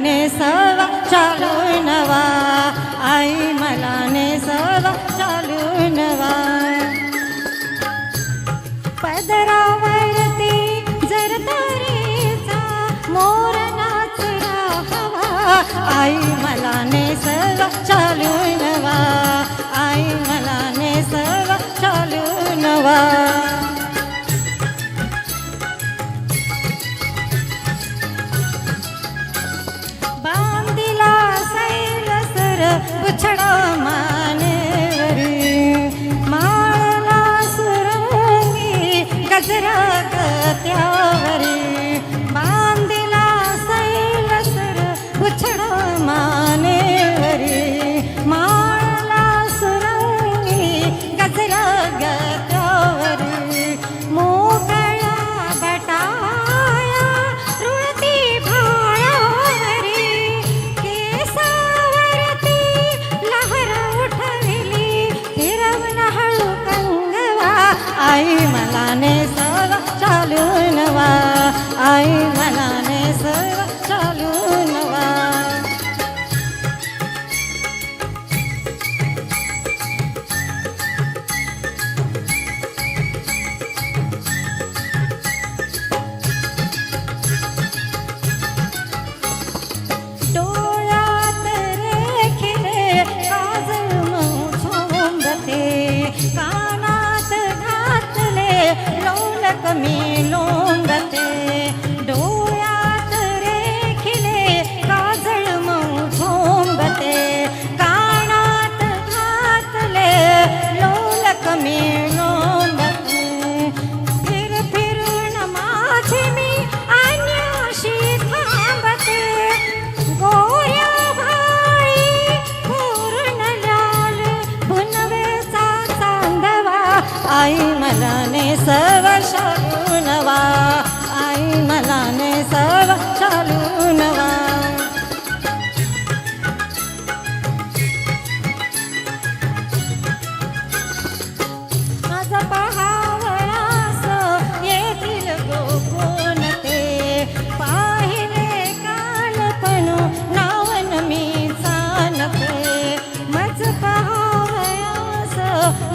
नेसवा चालू नवा, आई मला नेसवा चालू नवा. पदरावरती जर तारेचा मोर नाचला हवा, आई मला नेसवा चालू नवा, आई मला नेसवा चालू नवा. बांधिला सैलसर पुछडा मानेवरी, माळला सुरंगी गजरा गत्यावरी. बांधिला सैलसर पुछडा मानेवरी, माळला सुरंगी गजरा गत्यावरी. मोकळा बटाया रुळती भाळावरी, केसावरती लहर उठविली फिरवून हळू कंगवा, आई मला नेसवा चालू नवा, आई मला नेसवा चालू नवा. डोळ्यात रेखिले काजळ झोंबते, कानात घातले लोलक मी लोंबते. डोळ्यात रेखिले काजळ झोंबते, कानात घातले लोलक मी लोंबते. फिर फिरून माझी मी अन्याशी थांबते, गोऱ्या भाळी पूर्ण लाल पुनवेचा चांदवा, आई मला नेसवा चालू नवा, आई मला नेसवा चालू नवा. माझा पहावयास येतील गोकुळ ते, पाहिले कालपणू नावन मी जाणते. मज पहावयास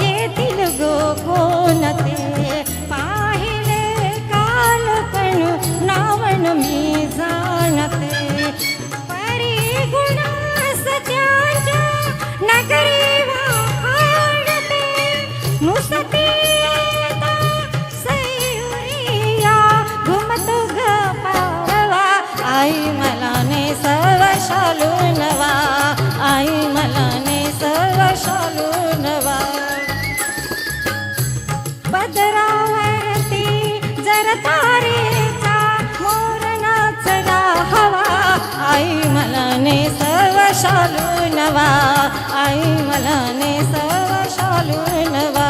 येतील गोकुळ ते, पाहिले कालपणू नावन मी जाणते. परी गुणास त्यांच्या नगरी वाढते, नुसती येता सयुरिया घुमतो ग पारवा, आई मला नेसवा चालू नवा, आई मला नेसवा चालू नवा. पदरावरती जर तारेचा मोर नाचला हवा, आई मला नेसवा चालू नवा, आई मला नेसवा चालू नवा,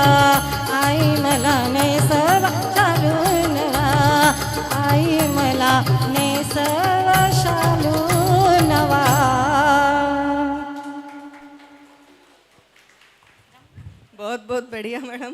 आई मला नेसवा चालू नवा, आई मला नेसवा चालू नवा. बहुत बहुत बढ़िया मैडम.